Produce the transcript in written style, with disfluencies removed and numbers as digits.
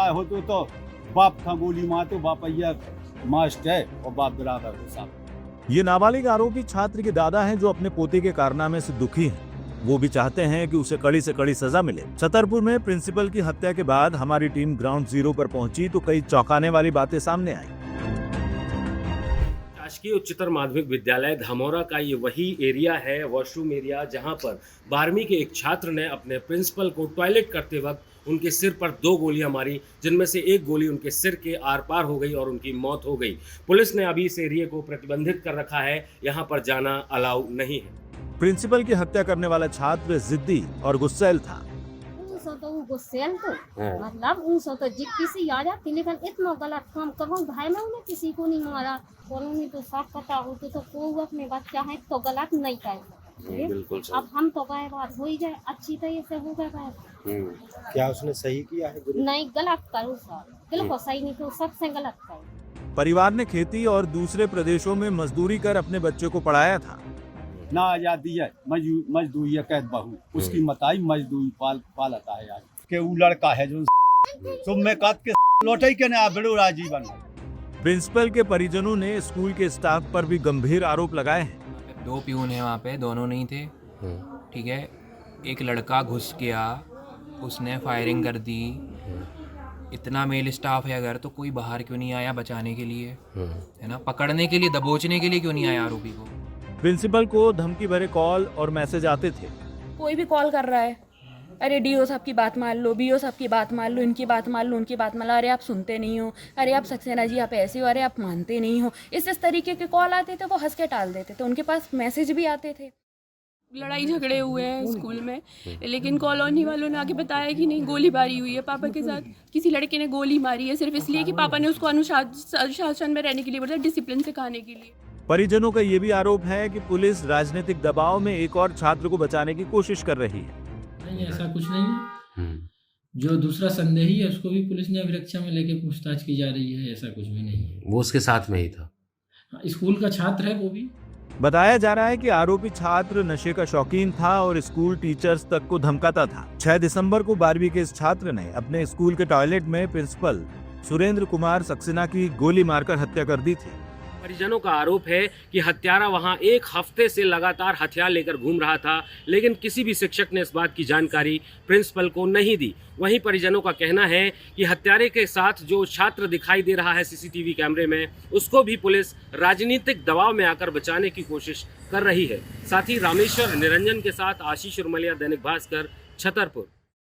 आए हो तो बाप था गोली मारते, बापैया मास्टर है और बाप बराबर हो साहब। ये नाबालिग आरोपी छात्र के दादा हैं जो अपने पोते के कारनामे से दुखी हैं। वो भी चाहते हैं कि उसे कड़ी से कड़ी सजा मिले। छतरपुर में प्रिंसिपल की हत्या के बाद हमारी टीम ग्राउंड जीरो पर पहुंची तो कई चौंकाने वाली बातें सामने आई। शासकीय उच्चतर माध्यमिक विद्यालय धामोरा का ये वही एरिया है, वॉशरूम एरिया, जहां पर 12वीं के एक छात्र ने अपने प्रिंसिपल को टॉयलेट करते वक्त उनके सिर पर 2 गोलियां मारी, जिनमें से एक गोली उनके सिर के आर पार हो गई और उनकी मौत हो गई। पुलिस ने अभी इस एरिया को प्रतिबंधित कर रखा है, यहाँ पर जाना अलाउ नहीं है। प्रिंसिपल की हत्या करने वाला छात्र जिद्दी और गुस्सैल था। गुस्सेल तो मतलब उनसे तो जिद्दी से आ जाती, लेकिन इतना गलत काम करो भाई, मैं उन्हें किसी को नहीं मारा, कॉलोनी तो सब पता होते तो कोई अपने बच्चा है तो गलत नहीं कर। अब हम तो गए बात हो ही जाए, अच्छी तरह से हो गए। क्या उसने सही किया है? नहीं, गलत करो सर, बिल्कुल सही नहीं, तो सबसे गलत करो। परिवार ने खेती और दूसरे प्रदेशों में मजदूरी कर अपने बच्चे को पढ़ाया था। ना आजादी है, मजदूरी है, कैद बहू उसकी मताई मजदूरी पालता है यार के वो लड़का है जो तुम में कद के लौटे के ना बेड़ो राजीवन। प्रिंसिपल के परिजनों ने स्कूल के स्टाफ पर भी गंभीर आरोप लगाए हैं। 2 प्यून है वहाँ पे, दोनों नहीं थे, ठीक है। एक लड़का घुस गया, उसने फायरिंग कर दी। इतना मेल स्टाफ है अगर, तो कोई बाहर क्यों नहीं आया बचाने के लिए, है ना, पकड़ने के लिए, दबोचने के लिए क्यों नहीं आया आरोपी को? प्रिंसिपल को धमकी भरे कॉल और मैसेज आते थे। कोई भी कॉल कर रहा है, अरे डीओ साहब की बात मान लो, बीओ साहब की बात मान लो, इनकी बात मान लो, उनकी बात मान लो, अरे आप सुनते नहीं हो, अरे आप सक्सेना जी आप ऐसे हो, अरे आप मानते नहीं हो। इस तरीके के कॉल आते थे, वो हंस के टाल देते थे। उनके पास मैसेज भी आते थे। लड़ाई झगड़े हुए हैं स्कूल में, लेकिन कॉलोनी वालों ने आके बताया कि नहीं, गोलीबारी हुई है पापा के साथ, किसी लड़के ने गोली मारी है सिर्फ इसलिए कि पापा ने उसको अनुशासन में रहने के लिए बोला, डिसिप्लिन सिखाने के लिए। परिजनों का ये भी आरोप है कि पुलिस राजनीतिक दबाव में एक और छात्र को बचाने की कोशिश कर रही है। नहीं, ऐसा कुछ नहीं है। जो दूसरा संदेही है उसको भी पुलिस ने अभिरक्षा में लेके पूछताछ की जा रही है, ऐसा कुछ भी नहीं है। वो उसके साथ में ही था, स्कूल का छात्र है वो भी। बताया जा रहा है कि आरोपी छात्र नशे का शौकीन था और स्कूल टीचर्स तक को धमकाता था। 6 दिसंबर को 12वीं के इस छात्र ने अपने स्कूल के टॉयलेट में प्रिंसिपल सुरेंद्र कुमार सक्सेना की गोली मारकर हत्या कर दी थी। परिजनों का आरोप है कि हत्यारा वहां 1 हफ्ते से लगातार हथियार लेकर घूम रहा था, लेकिन किसी भी शिक्षक ने इस बात की जानकारी प्रिंसिपल को नहीं दी। वहीं परिजनों का कहना है कि हत्यारे के साथ जो छात्र दिखाई दे रहा है सीसीटीवी कैमरे में, उसको भी पुलिस राजनीतिक दबाव में आकर बचाने की कोशिश कर रही है। साथ ही रामेश्वर निरंजन के साथ आशीष उर्मलिया, दैनिक भास्कर, छतरपुर।